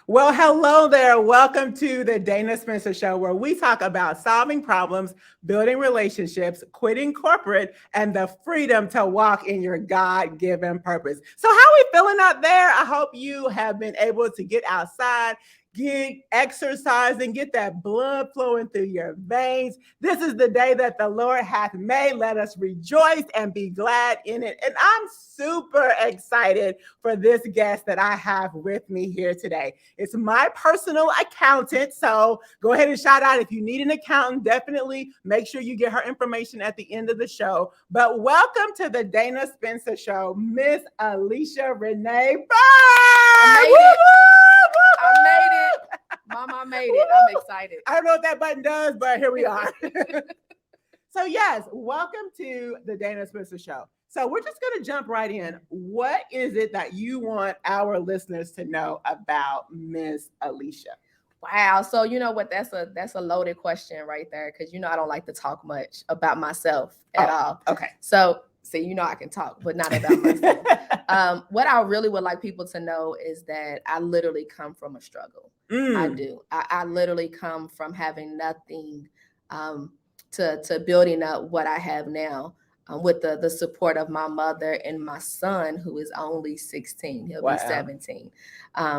Well, hello there. Welcome to the Dana Spencer Show, where we talk about solving problems, building relationships, quitting corporate, and the freedom to walk in your God-given purpose. So, how are we feeling out there? I hope you have been able to get outside, get exercise, and get that blood flowing through your veins. This is the day that the Lord hath made. Let us rejoice and be glad in it. And I'm super excited for this guest that I have with me here today. It's my personal accountant. So go ahead and shout out if you need an accountant. Definitely make sure you get her information at the end of the show. But welcome to the Dana Spencer Show, Miss Aleshia Renee Bird. I made it. I made it. Mama, I made it. I'm excited. I don't know what that button does, but here we are. So yes, welcome to the Dana Spencer Show. So we're just going to jump right in. What is it that you want our listeners to know about Miss Aleshia? Wow. So you know what? That's a loaded question right there, because I don't like to talk much about myself at all. Okay. So see, I can talk, but not about myself. What I really would like people to know is that I literally come from a struggle. I do. I literally come from having nothing to building up what I have now. With the support of my mother and my son, who is only 16. He'll be 17.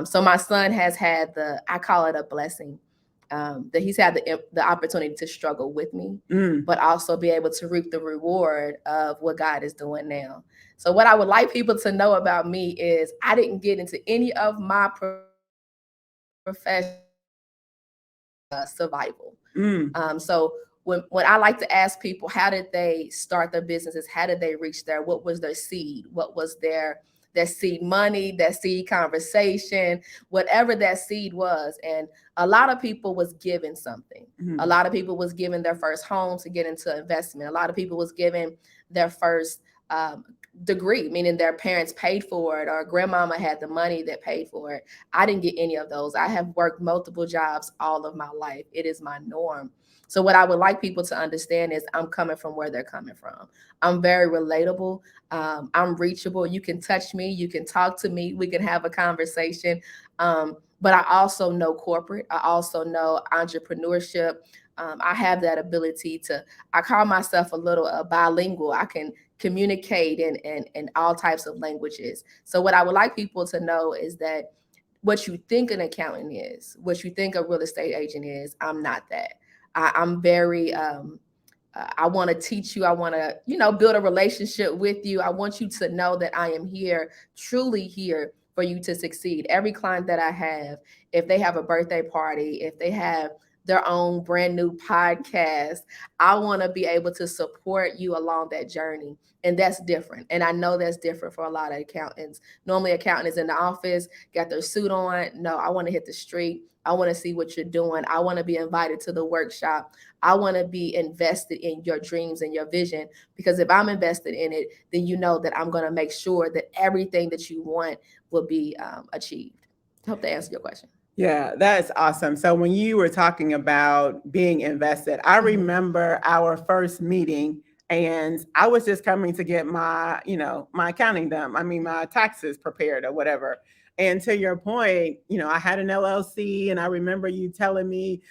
So my son has had I call it a blessing, that he's had the opportunity to struggle with me, but also be able to reap the reward of what God is doing now. So what I would like people to know about me is I didn't get into any of my profession survival. So when I like to ask people, how did they start their businesses? How did they reach there? What was their seed? What was their seed money, that seed conversation, whatever that seed was? And a lot of people was given something. A lot of people was given their first home to get into investment. A lot of people was given their first degree, meaning their parents paid for it, or grandmama had the money that paid for it. I didn't get any of those. I have worked multiple jobs all of my life. It is my norm. So what I would like people to understand is I'm coming from where they're coming from. I'm very relatable. I'm reachable. You can touch me. You can talk to me. We can have a conversation. But I also know corporate. I also know entrepreneurship. I have that ability I call myself a little bilingual. I can communicate in all types of languages. So what I would like people to know is that what you think an accountant is, what you think a real estate agent is, I'm not that. I'm very, I want to teach you. I want to, build a relationship with you. I want you to know that I am here, truly here for you to succeed. Every client that I have, if they have a birthday party, if they have their own brand new podcast, I want to be able to support you along that journey. And that's different. And I know that's different for a lot of accountants. Normally, accountant is in the office, got their suit on. No, I want to hit the street. I want to see what you're doing. I want to be invited to the workshop. I want to be invested in your dreams and your vision, because if I'm invested in it, then you know that I'm going to make sure that everything that you want will be achieved. I hope that answered your question. Yeah, that is awesome. So when you were talking about being invested, I remember our first meeting, and I was just coming to get my accounting done. I mean, my taxes prepared or whatever. And to your point, I had an LLC, and I remember you telling me,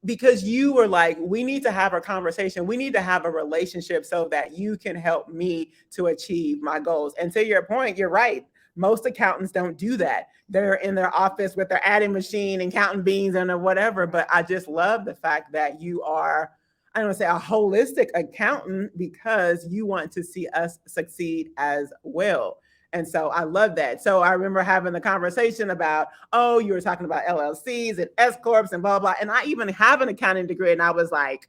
because you were like, we need to have a conversation. We need to have a relationship so that you can help me to achieve my goals. And to your point, you're right. Most accountants don't do that. They're in their office with their adding machine and counting beans and whatever. But I just love the fact that you are, I don't want to say a holistic accountant, because you want to see us succeed as well. And so I love that. So I remember having the conversation about, oh, you were talking about LLCs and S corps and blah, blah. And I even have an accounting degree. And I was like,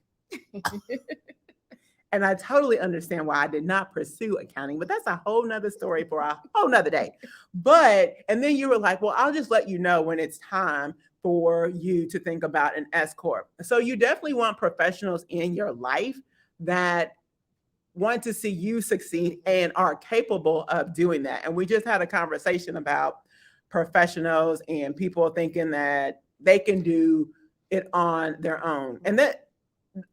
and I totally understand why I did not pursue accounting, but that's a whole nother story for a whole nother day. And then you were like, well, I'll just let you know when it's time for you to think about an S corp. So you definitely want professionals in your life that want to see you succeed and are capable of doing that. And we just had a conversation about professionals and people thinking that they can do it on their own. And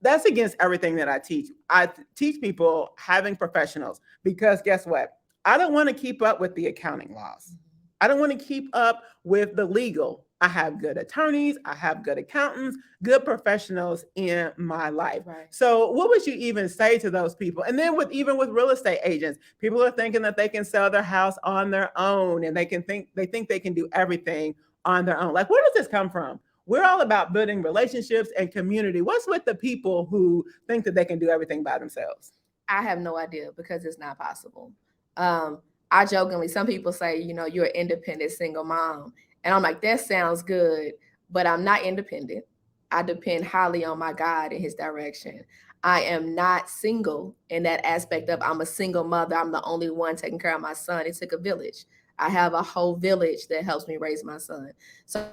that's against everything that I teach. I teach people having professionals, because guess what? I don't want to keep up with the accounting laws. I don't want to keep up with the legal. I have good attorneys, I have good accountants, good professionals in my life. Right. So what would you even say to those people? And then with real estate agents, people are thinking that they can sell their house on their own and they think they can do everything on their own. Like, where does this come from? We're all about building relationships and community. What's with the people who think that they can do everything by themselves? I have no idea because it's not possible. I jokingly, some people say, you're an independent single mom. And I'm like, that sounds good, but I'm not independent. I depend highly on my God and his direction. I am not single in that aspect of I'm a single mother. I'm the only one taking care of my son. It took a village. I have a whole village that helps me raise my son. So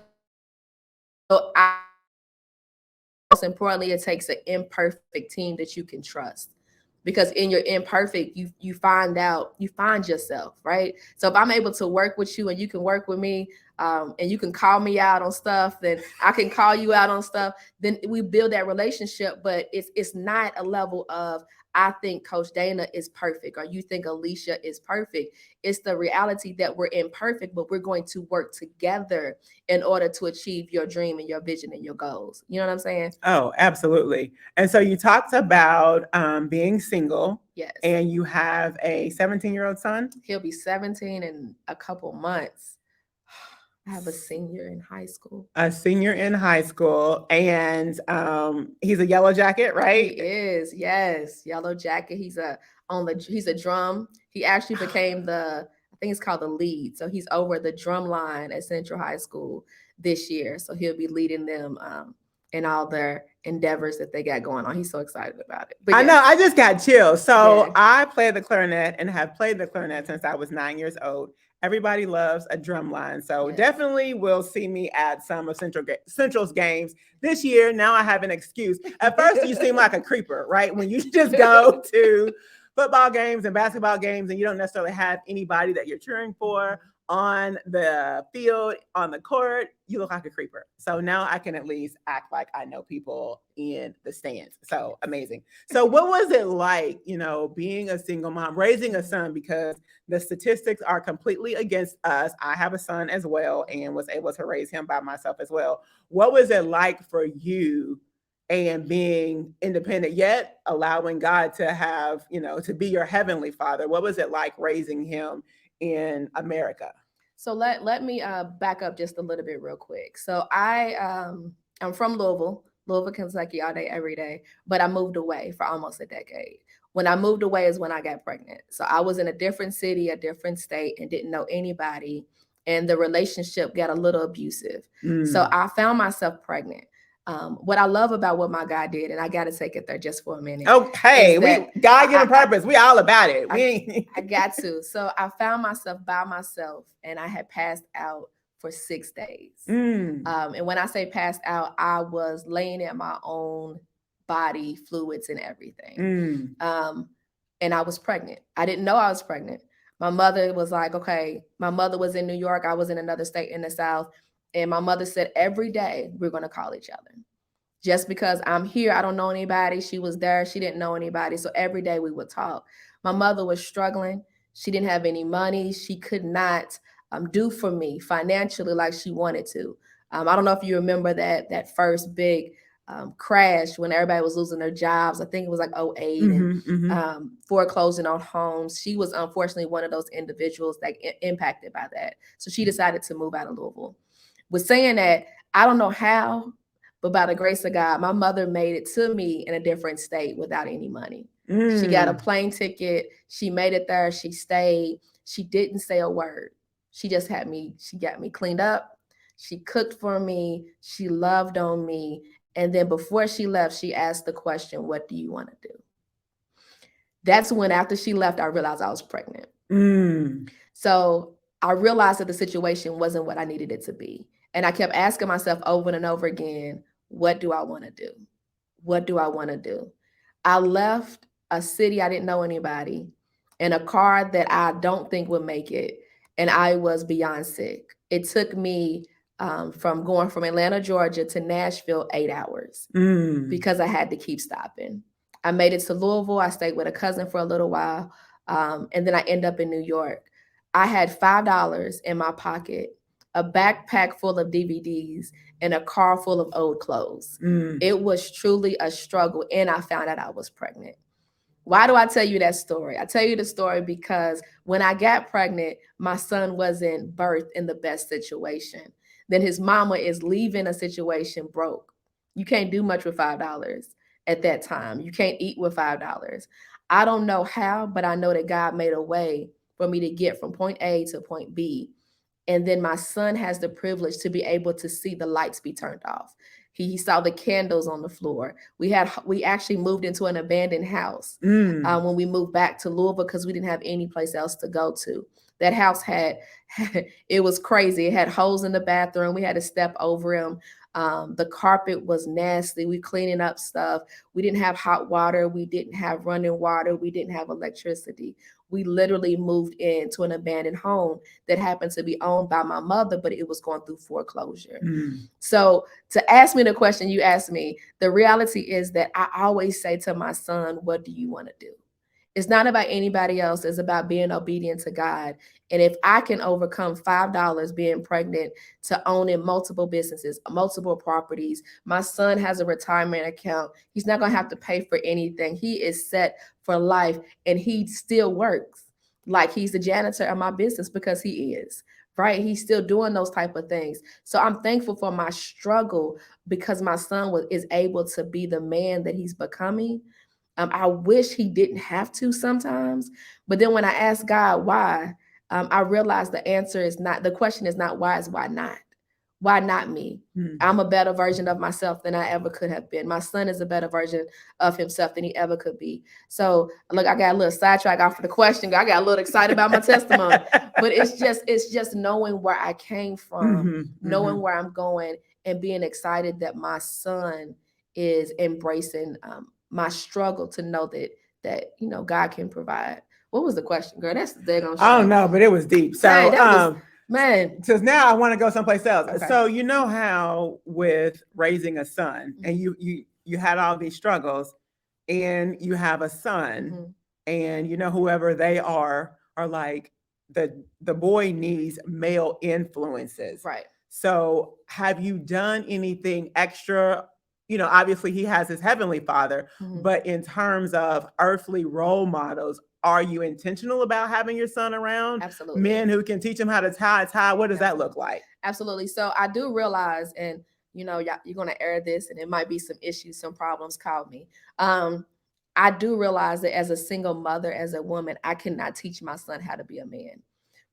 most importantly, it takes an imperfect team that you can trust. Because in your imperfect, you find yourself, right? So if I'm able to work with you and you can work with me, and you can call me out on stuff, then I can call you out on stuff, then we build that relationship. But it's not a level of, I think Coach Dana is perfect or you think Aleshia is perfect. It's the reality that we're imperfect, but we're going to work together in order to achieve your dream and your vision and your goals. You know what I'm saying? Oh, absolutely. And so you talked about being single. Yes. And you have a 17-year-old son? He'll be 17 in a couple months. I have a senior in high school. A senior in high school, and he's a yellow jacket, right? He is, yes, yellow jacket. He's a drum. He actually became I think it's called the lead. So he's over the drum line at Central High School this year. So he'll be leading them in all their endeavors that they got going on. He's so excited about it. But I know, I just got chills. So Yeah. I play the clarinet and have played the clarinet since I was 9 years old. Everybody loves a drum line. So Yes. definitely will see me at some of Central's games this year. Now I have an excuse. At first you seem like a creeper, right? When you just go to football games and basketball games and you don't necessarily have anybody that you're cheering for on the field, on the court, you look like a creeper. So now I can at least act like I know people in the stands. So amazing. So what was it like, being a single mom, raising a son, because the statistics are completely against us. I have a son as well and was able to raise him by myself as well. What was it like for you and being independent, yet allowing God to have, to be your heavenly father? What was it like raising him in America? So let me back up just a little bit real quick. So I'm from Louisville, Kentucky, all day, every day, but I moved away for almost a decade. When I moved away is when I got pregnant. So I was in a different city, a different state, and didn't know anybody. And the relationship got a little abusive. So I found myself pregnant. What I love about what my God did, and I got to take it there just for a minute. Okay, God given purpose. We all about it. I got to. So I found myself by myself, and I had passed out for 6 days. And when I say passed out, I was laying in my own body, fluids and everything. And I was pregnant. I didn't know I was pregnant. My mother was like, okay, my mother was in New York. I was in another state in the South. And my mother said, every day we're going to call each other. Just because I'm here, I don't know anybody. She was there. She didn't know anybody. So every day we would talk. My mother was struggling. She didn't have any money. She could not do for me financially like she wanted to. I don't know if you remember that first big crash when everybody was losing their jobs. I think it was like 2008 and foreclosing on homes. She was unfortunately one of those individuals that impacted by that. So she decided to move out of Louisville. With saying that, I don't know how, but by the grace of God, my mother made it to me in a different state without any money. She got a plane ticket. She made it there. She stayed. She didn't say a word. She just got me cleaned up. She cooked for me. She loved on me. And then before she left, she asked the question, what do you want to do? That's when, after she left, I realized I was pregnant. So I realized that the situation wasn't what I needed it to be. And I kept asking myself over and over again, what do I want to do? What do I want to do? I left a city I didn't know anybody in a car that I don't think would make it. And I was beyond sick. It took me from going from Atlanta, Georgia to Nashville 8 hours because I had to keep stopping. I made it to Louisville. I stayed with a cousin for a little while. And then I ended up in New York. I had $5 in my pocket, a backpack full of DVDs, and a car full of old clothes. It was truly a struggle, and I found out I was pregnant. Why do I tell you that story? I tell you the story because when I got pregnant, my son wasn't birthed in the best situation. Then his mama is leaving a situation broke. You can't do much with $5 at that time. You can't eat with $5. I don't know how, but I know that God made a way for me to get from point A to point B. And then my son has the privilege to be able to see the lights be turned off. He saw the candles on the floor. We actually moved into an abandoned house when we moved back to Louisville because we didn't have any place else to go to. That house had it was crazy. It had holes in the bathroom. We had to step over them. The carpet was nasty. We cleaning up stuff. We didn't have hot water. We didn't have running water. We didn't have electricity. We literally moved into an abandoned home that happened to be owned by my mother, but it was going through foreclosure. So to ask me the question you asked me, the reality is that I always say to my son, what do you want to do? It's not about anybody else. It's about being obedient to God. And if I can overcome $5 being pregnant to owning multiple businesses, multiple properties, my son has a retirement account. He's not going to have to pay for anything. He is set for life, and he still works like he's the janitor of my business because he is, right? He's still doing those type of things. So I'm thankful for my struggle because my son is able to be the man that he's becoming. I wish he didn't have to sometimes, but then when I ask God why, I realized the question is not why, it's why not? Why not me? I'm a better version of myself than I ever could have been. My son is a better version of himself than he ever could be. So look, I got a little sidetracked off of the question. I got a little excited about my testimony, but it's just knowing where I came from, knowing where I'm going, and being excited that my son is embracing my struggle to know that God can provide. What was the question, girl? That's the daggone show. I don't know, but it was deep. So man, because now I want to go someplace else. Okay. So you know how with raising a son, and you had all these struggles, and you have a son, and whoever they are like the boy needs male influences, right? So have you done anything extra? Obviously he has his heavenly father, but in terms of earthly role models, are you intentional about having your son around Absolutely. Men who can teach him how to tie? What does that look like? Absolutely. So I do realize, and you're going to air this, and it might be some issues, some problems. Call me. I do realize that as a single mother, as a woman, I cannot teach my son how to be a man.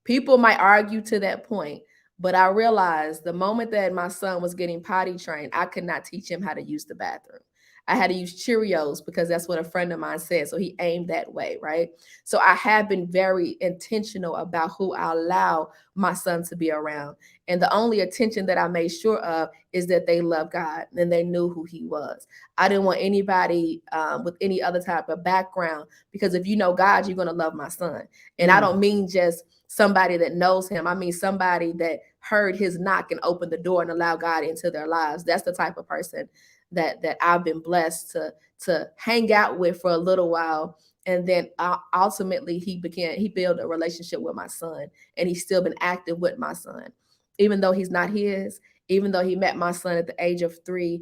People might argue to that point, but I realized the moment that my son was getting potty trained, I could not teach him how to use the bathroom. I had to use Cheerios because that's what a friend of mine said. So he aimed that way, right? So I have been very intentional about who I allow my son to be around. And the only attention that I made sure of is that they love God and they knew who he was. I didn't want anybody with any other type of background, because if you know God, you're going to love my son. And I don't mean just somebody that knows him. I mean somebody that heard his knock and opened the door and allowed God into their lives. That's the type of person that I've been blessed to hang out with for a little while. And then ultimately he built a relationship with my son, and he's still been active with my son. Even though he's not his, even though he met my son at the age of 3,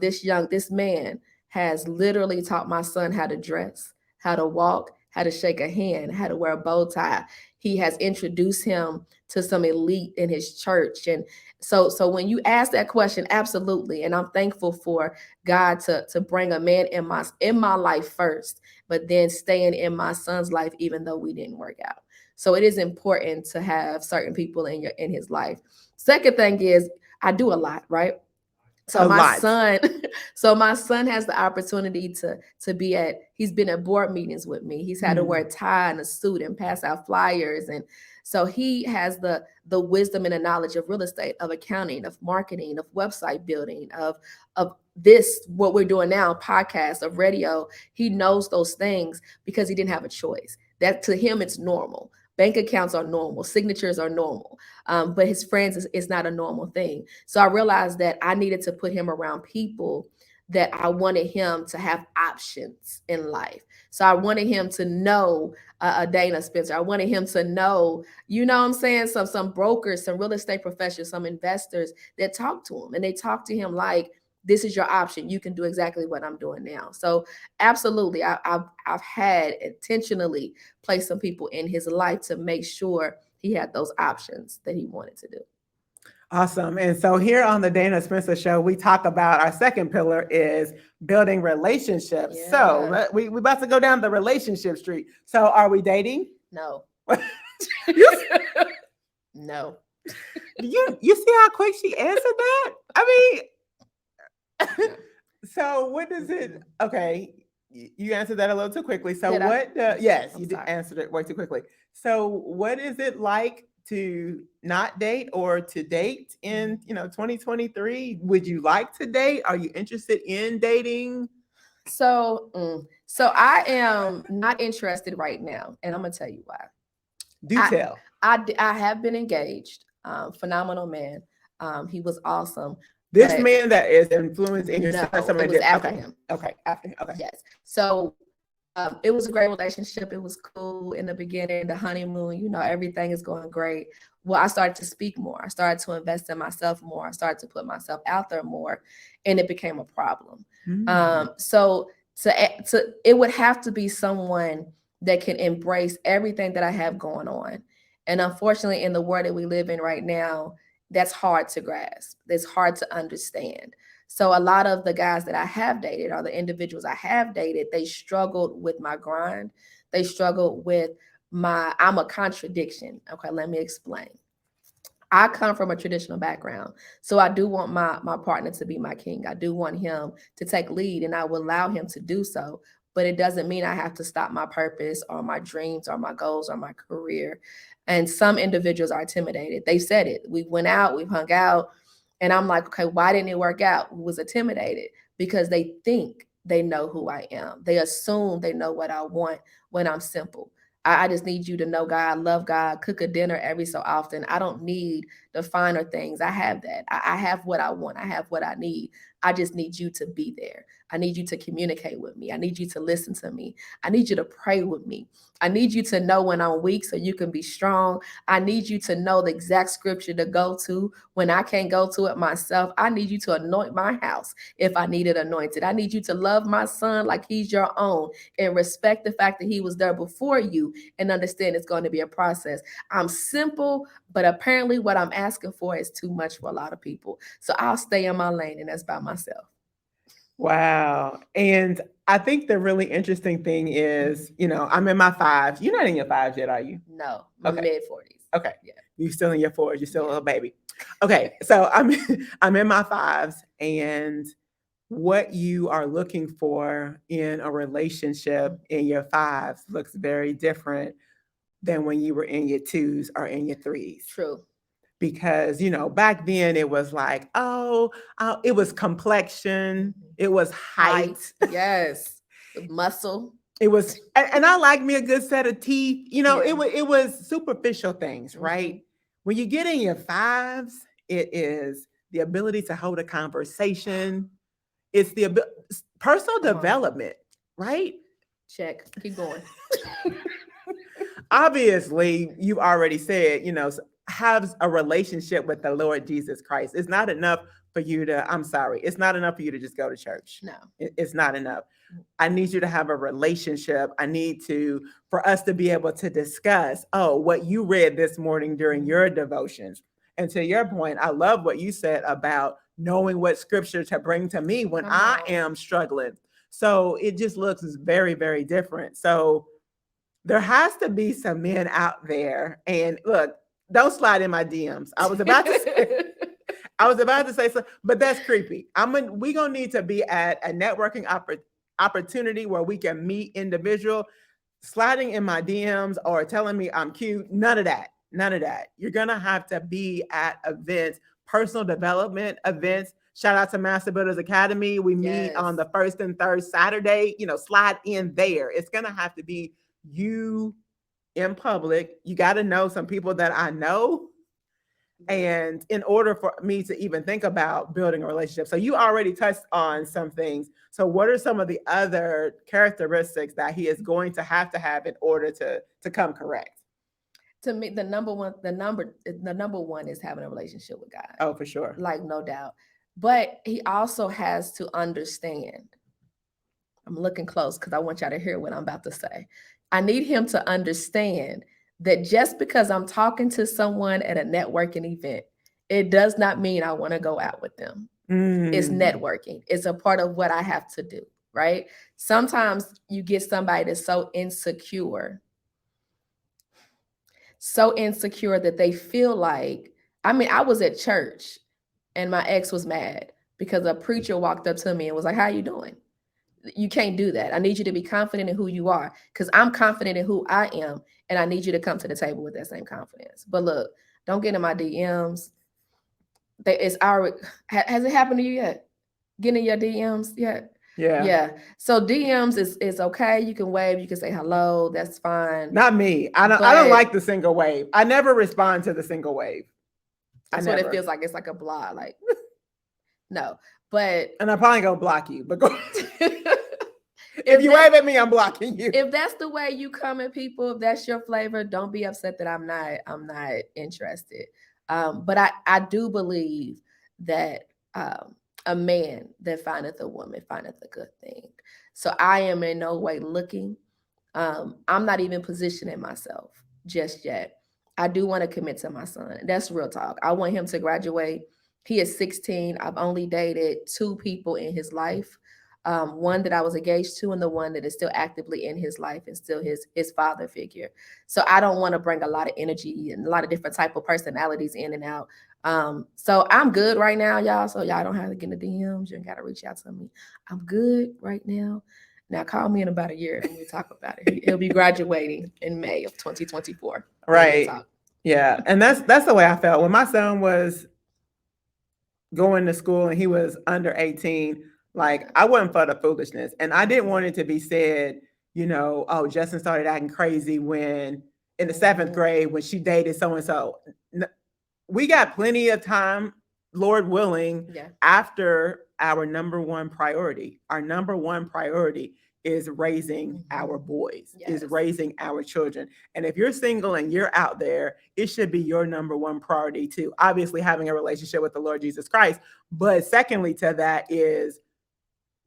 this man has literally taught my son how to dress, how to walk, how to shake a hand, how to wear a bow tie. He has introduced him to some elite in his church. And so when you ask that question, absolutely. And I'm thankful for God to bring a man in my life first, but then staying in my son's life, even though we didn't work out. So it is important to have certain people in his life. Second thing is I do a lot, right? So my son has the opportunity to be he's been at board meetings with me. He's had to wear a tie and a suit and pass out flyers. And so he has the wisdom and the knowledge of real estate, of accounting, of marketing, of website building, of this, what we're doing now, podcast, of radio. He knows those things because he didn't have a choice. That to him, it's normal. Bank accounts are normal. Signatures are normal. But his friends is not a normal thing. So I realized that I needed to put him around people that I wanted him to have options in life. So I wanted him to know a Dana Spencer. I wanted him to know, you know what I'm saying, some brokers, some real estate professionals, some investors that talk to him, and they talk to him like, this is your option. You can do exactly what I'm doing now. So absolutely, I've had intentionally placed some people in his life to make sure he had those options that he wanted to do. Awesome. And so here on the Dana Spencer Show, we talk about our second pillar is building relationships. Yeah. So we're about to go down the relationship street. So are we dating? No. No. You see how quick she answered that? I mean, so what does it? Okay, you answered that a little too quickly. So Did I? yes, I'm you did sorry. answer it way too quickly. So what is it like to not date or to date in 2023? Would you like to date? Are you interested in dating? So I am not interested right now, and I'm gonna tell you why. Do tell. I have been engaged. Phenomenal man. He was awesome. This man that is influencing your No, son. it was after him. Okay, after him. Okay. Yes. So it was a great relationship. It was cool in the beginning, the honeymoon, everything is going great. Well, I started to speak more. I started to invest in myself more. I started to put myself out there more, and it became a problem. So it would have to be someone that can embrace everything that I have going on. And unfortunately, in the world that we live in right now, that's hard to grasp. It's hard to understand. So a lot of the guys that I have dated, or the individuals I have dated, they struggled with my grind. They struggled with I'm a contradiction. Okay, let me explain. I come from a traditional background. So I do want my partner to be my king. I do want him to take lead, and I will allow him to do so. But it doesn't mean I have to stop my purpose or my dreams or my goals or my career. And some individuals are intimidated. They said it. We went out, we hung out, and I'm like, okay, why didn't it work out? Who was intimidated? Because they think they know who I am. They assume they know what I want when I'm simple. I just need you to know God, love God, cook a dinner every so often. I don't need the finer things. I have that. I have what I want. I have what I need. I just need you to be there. I need you to communicate with me. I need you to listen to me. I need you to pray with me. I need you to know when I'm weak so you can be strong. I need you to know the exact scripture to go to when I can't go to it myself. I need you to anoint my house if I need it anointed. I need you to love my son like he's your own and respect the fact that he was there before you and understand it's going to be a process. I'm simple, but apparently what I'm asking for is too much for a lot of people. So I'll stay in my lane, and that's by myself. Wow. And I think the really interesting thing is, I'm in my fives. You're not in your fives yet, are you? No, my mid-40s. Okay. Yeah. You're still in your fours. You're still a little baby. Okay. So I'm in my fives, and what you are looking for in a relationship in your fives looks very different than when you were in your twos or in your threes. True. Because, back then it was like, it was complexion, it was height. Yes. Muscle. It was, and I like me a good set of teeth. It was superficial things, right? When you get in your fives, it is the ability to hold a conversation. It's the personal development, right? Check. Keep going. Obviously, you already said, have a relationship with the Lord Jesus Christ. It's not enough for you to, it's not enough for you to just go to church. No. It's not enough. I need you to have a relationship. I need for us to be able to discuss, what you read this morning during your devotions. And to your point, I love what you said about knowing what scripture to bring to me when I am struggling. So it just looks very, very different. So there has to be some men out there, and look, don't slide in my DMs. I was about to say something, but that's creepy. We're gonna need to be at a networking opportunity where we can meet individual. Sliding in my DMs or telling me I'm cute, none of that. You're gonna have to be at events, personal development events. Shout out to Master Builders Academy. We meet on the first and third Saturday. Slide in there. It's gonna have to be you in public. You got to know some people that I know. And in order for me to even think about building a relationship, so you already touched on some things. So what are some of the other characteristics that he is going to have in order to come correct? To me, the number one is having a relationship with God. Oh, for sure. Like, no doubt. But he also has to understand. I'm looking close because I want y'all to hear what I'm about to say. I need him to understand that just because I'm talking to someone at a networking event, it does not mean I want to go out with them. It's networking. It's a part of what I have to do, right? Sometimes you get somebody that's so insecure that they feel like, I was at church and my ex was mad because a preacher walked up to me and was like, "How you doing?" You can't do that. I need you to be confident in who you are, because I'm confident in who I am, and I need you to come to the table with that same confidence. But look, don't get in my DMs. Has it happened to you yet? Get in your DMs yet? Yeah. So DMs is okay. You can wave, you can say hello. That's fine. Not me. I don't like the single wave. I never respond to the single wave. That's what it feels like. It's like a blog. Like, no. But and I'm probably gonna block you. But go if you wave at me, I'm blocking you. If that's the way you come at people, if that's your flavor, don't be upset that I'm not interested. But I do believe that a man that findeth a woman findeth a good thing. So I am in no way looking. I'm not even positioning myself just yet. I do want to commit to my son. That's real talk. I want him to graduate. He is 16. I've only dated 2 people in his life. One that I was engaged to, and the one that is still actively in his life and still his father figure. So I don't want to bring a lot of energy and a lot of different type of personalities in and out. So I'm good right now, y'all. So y'all don't have to get in the DMs. You ain't got to reach out to me. I'm good right now. Now call me in about a year and we talk about it. He'll be graduating in May of 2024. Right. Yeah. And that's the way I felt when my son was going to school and he was under 18. Like, I wasn't for the foolishness, and I didn't want it to be said, oh, Justin started acting crazy when in the 7th grade when she dated so-and-so. We got plenty of time, Lord willing, after our number one priority. Our number one priority is raising our boys, is raising our children. And if you're single and you're out there, it should be your number one priority too. Obviously having a relationship with the Lord Jesus Christ. But secondly to that is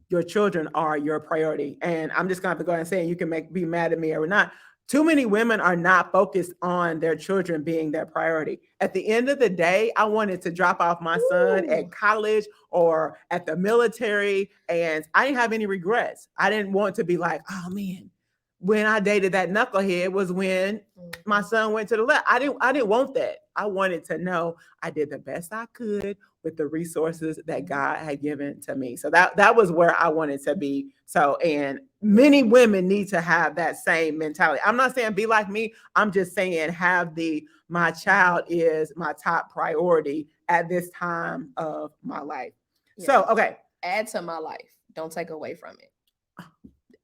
your children are your priority. And I'm just going to have to go ahead and say, you can be mad at me or not. Too many women are not focused on their children being their priority. At the end of the day, I wanted to drop off my son at college or at the military, and I didn't have any regrets. I didn't want to be like, oh man, when I dated that knucklehead was when my son went to the left. I didn't want that. I wanted to know I did the best I could with the resources that God had given to me. So that was where I wanted to be. So, and many women need to have that same mentality. I'm not saying be like me. I'm just saying have my child is my top priority at this time of my life. Yes. So, okay. Add to my life. Don't take away from it.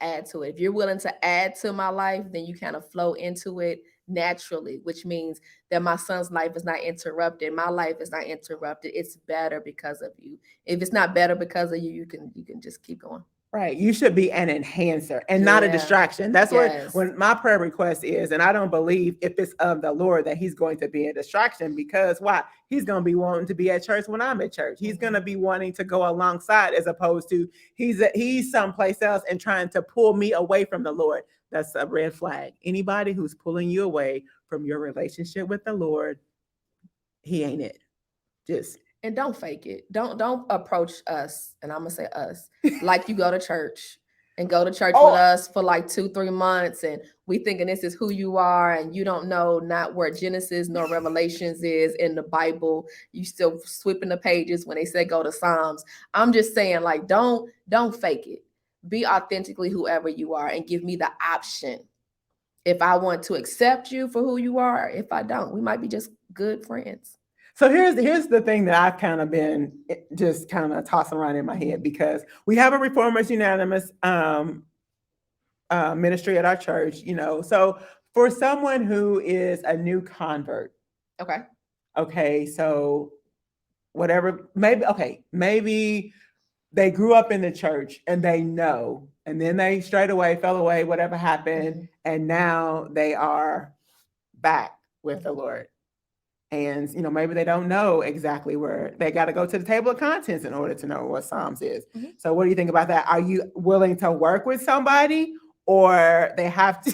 Add to it. If you're willing to add to my life, then you kind of flow into it naturally, which means that my son's life is not interrupted. My life is not interrupted. It's better because of you. If it's not better because of you, you can just keep going. Right. You should be an enhancer and not a distraction. That's what my prayer request is. And I don't believe if it's of the Lord that he's going to be a distraction, because why? He's going to be wanting to be at church when I'm at church. He's going to be wanting to go alongside, as opposed to he's someplace else and trying to pull me away from the Lord. That's a red flag. Anybody who's pulling you away from your relationship with the Lord, he ain't it. And don't fake it. Don't approach us, and I'm gonna say us, like you go to church with us for like 2-3 months, and we thinking this is who you are, and you don't know not where Genesis nor Revelations is in the Bible. You still sweeping the pages when they say go to Psalms. I'm just saying, like, don't fake it. Be authentically whoever you are, and give me the option if I want to accept you for who you are. If I don't, we might be just good friends. So here's the thing that I've kind of been just kind of tossing around in my head, because we have a Reformers Unanimous ministry at our church, So for someone who is a new convert, okay, okay, so whatever, maybe they grew up in the church and they know, and then they straight away fell away, whatever happened, and now they are back with the Lord. And maybe they don't know exactly where they got to go to the table of contents in order to know what Psalms is. So what do you think about that? Are you willing to work with somebody, or they have to?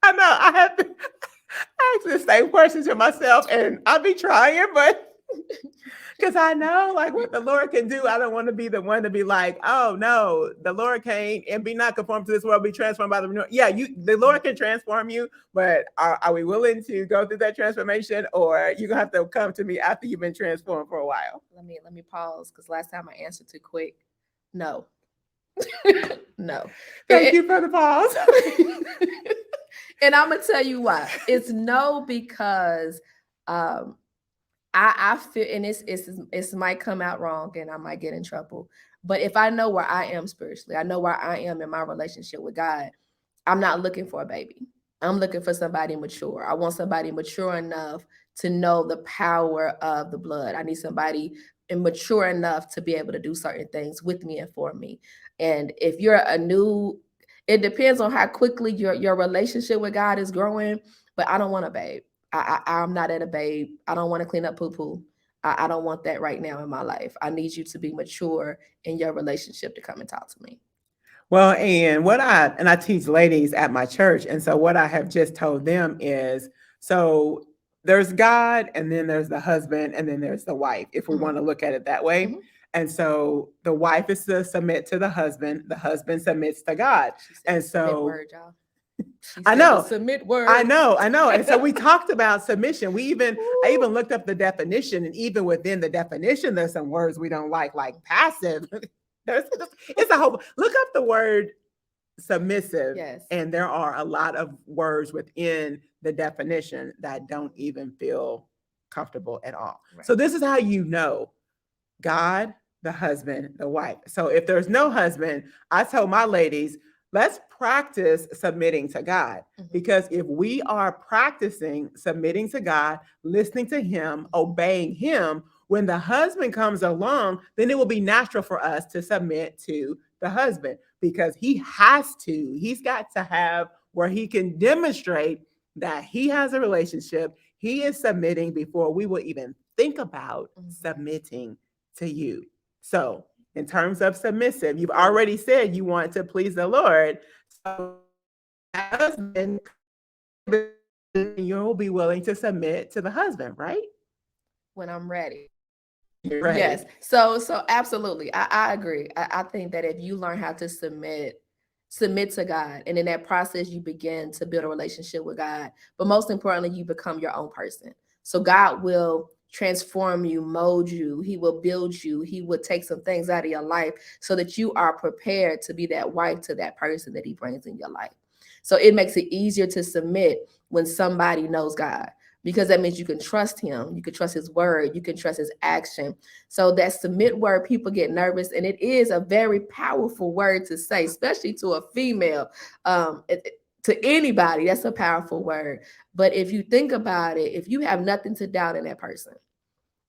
I know I have to ask the same question to myself, and I'll be trying, but because I know like what the Lord can do. I don't want to be the one to be like, oh no, the Lord can't, and be not conformed to this world, be transformed by the renewal. Yeah, the Lord can transform you, but are we willing to go through that transformation, or you're gonna have to come to me after you've been transformed for a while? Let me pause, because last time I answered too quick. No. No. Thank you for the pause. And I'm gonna tell you why. It's no, because I feel, and it's might come out wrong and I might get in trouble. But if I know where I am spiritually, I know where I am in my relationship with God, I'm not looking for a baby. I'm looking for somebody mature. I want somebody mature enough to know the power of the blood. I need somebody mature enough to be able to do certain things with me and for me. And if you're it depends on how quickly your relationship with God is growing. But I don't want a babe. I'm not at a babe. I don't want to clean up poo-poo. I don't want that right now in my life. I need you to be mature in your relationship to come and talk to me. Well, and I teach ladies at my church. And so what I have just told them is, so there's God, and then there's the husband, and then there's the wife, if we want to look at it that way. And so the wife is to submit to the husband submits to God. And so word, y'all. I know. Submit word. I know. And so we talked about submission. I even looked up the definition, and even within the definition, there's some words we don't like passive. It's a whole, look up the word submissive. Yes. And there are a lot of words within the definition that don't even feel comfortable at all. Right. So this is how you know God, the husband, the wife. So if there's no husband, I tell my ladies, let's practice submitting to God. Because if we are practicing submitting to God, listening to him, obeying him, when the husband comes along, then it will be natural for us to submit to the husband, because he's got to have where he can demonstrate that he has a relationship. He is submitting before we will even think about submitting to you. So in terms of submissive, you've already said you want to please the Lord. So husband, you'll be willing to submit to the husband, right? When I'm ready. Right. Yes. So absolutely. I agree. I think that if you learn how to submit to God, and in that process, you begin to build a relationship with God. But most importantly, you become your own person. So God will transform you, mold you. He will build you. He will take some things out of your life so that you are prepared to be that wife to that person that he brings in your life. So it makes it easier to submit when somebody knows God, because that means you can trust him. You can trust his word. You can trust his action. So that submit word, people get nervous, and it is a very powerful word to say, especially to a female. To anybody, that's a powerful word. But if you think about it, if you have nothing to doubt in that person,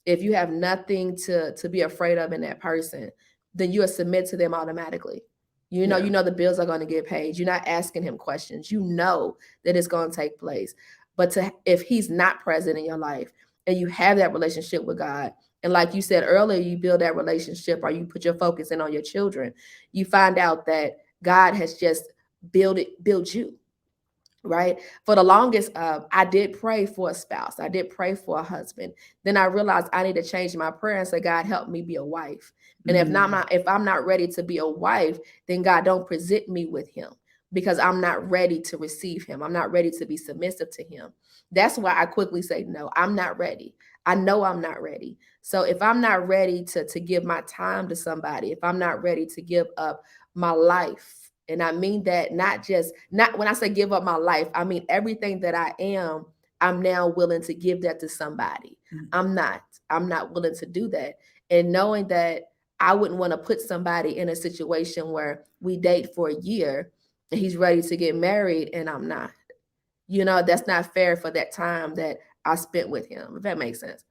if you have nothing to be afraid of in that person, then you will submit to them automatically. You know the bills are going to get paid. You're not asking him questions. You know that it's going to take place. But if he's not present in your life and you have that relationship with God, and like you said earlier, you build that relationship, or you put your focus in on your children, you find out that God has just built you. Right. For the longest, I did pray for a spouse. I did pray for a husband. Then I realized I need to change my prayer and say, God, help me be a wife. And if I'm not ready to be a wife, then God, don't present me with him, because I'm not ready to receive him. I'm not ready to be submissive to him. That's why I quickly say, no, I'm not ready. I know I'm not ready. So if I'm not ready to give my time to somebody, if I'm not ready to give up my life, and I mean that not when I say give up my life, I mean everything that I am, I'm now willing to give that to somebody. I'm not willing to do that. And knowing that I wouldn't want to put somebody in a situation where we date for a year and he's ready to get married and I'm not. That's not fair for that time that I spent with him, if that makes sense.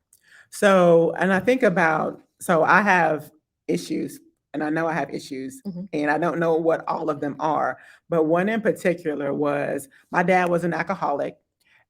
So, and I think about, so I have issues, and I know I have issues, Mm-hmm. and I don't know what all of them are, but one in particular was my dad was an alcoholic.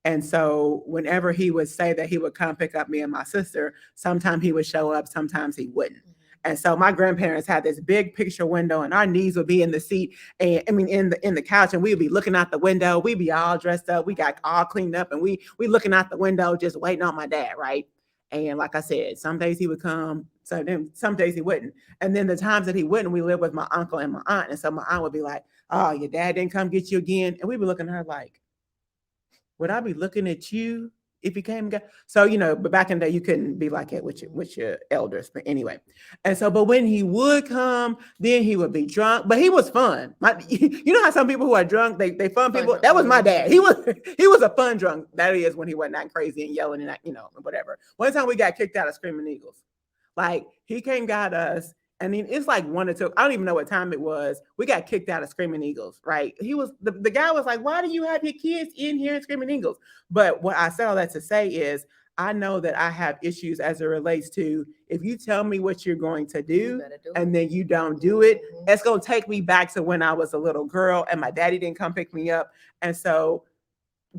And so whenever he would say that he would come pick up me and my sister, sometimes he would show up, sometimes he wouldn't. And so my grandparents had this big picture window, and our knees would be in the seat, and I mean in the couch, and we'd be looking out the window. We'd be all dressed up, we got all cleaned up, and we looking out the window, just waiting on my dad, right? And like I said, some days he would come, so then some days he wouldn't. And then the times that he wouldn't, we lived with my uncle and my aunt, and so my aunt would be like, "Oh, your dad didn't come get you again," and we'd be looking at her like, would I be looking at you if you came? So, but back in the day, you couldn't be like it with your elders. But anyway, and so, but when he would come, then he would be drunk. But he was fun. You know how some people who are drunk, they fun people. That was my dad. He was a fun drunk. That is when he wasn't that crazy and yelling and whatever. One time we got kicked out of Screaming Eagles. Like he came got us. I mean, it's like 1 or 2. I don't even know what time it was. We got kicked out of Screaming Eagles, right? He was the guy was like, "Why do you have your kids in here in Screaming Eagles?" But what I said all that to say is, I know that I have issues as it relates to if you tell me what you're going to do and then you don't do it, it's going to take me back to when I was a little girl and my daddy didn't come pick me up. And so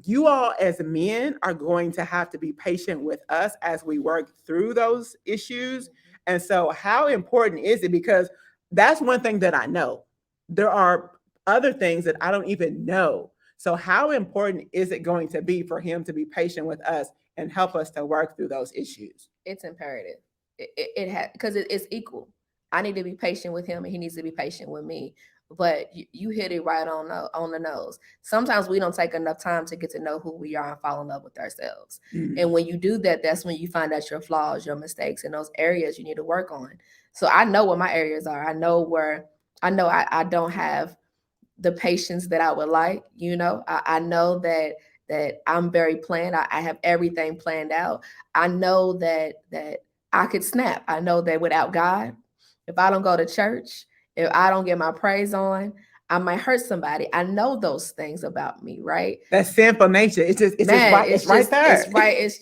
you all as men are going to have to be patient with us as we work through those issues. And so how important is it? Because that's one thing that I know. There are other things that I don't even know. So how important is it going to be for him to be patient with us and help us to work through those issues? It's imperative. It has, because it's equal. I need to be patient with him and he needs to be patient with me. But you hit it right on the nose. Sometimes we don't take enough time to get to know who we are and fall in love with ourselves. Mm-hmm. And when you do that, that's when you find out your flaws, your mistakes, and those areas you need to work on. So I know what my areas are. I know I don't have the patience that I would like. I know that I'm very planned. I have everything planned out. I know that I could snap. I know that without God, if I don't go to church, if I don't get my praise on, I might hurt somebody. I know those things about me, right? That sinful nature. It's right there. It's right. It's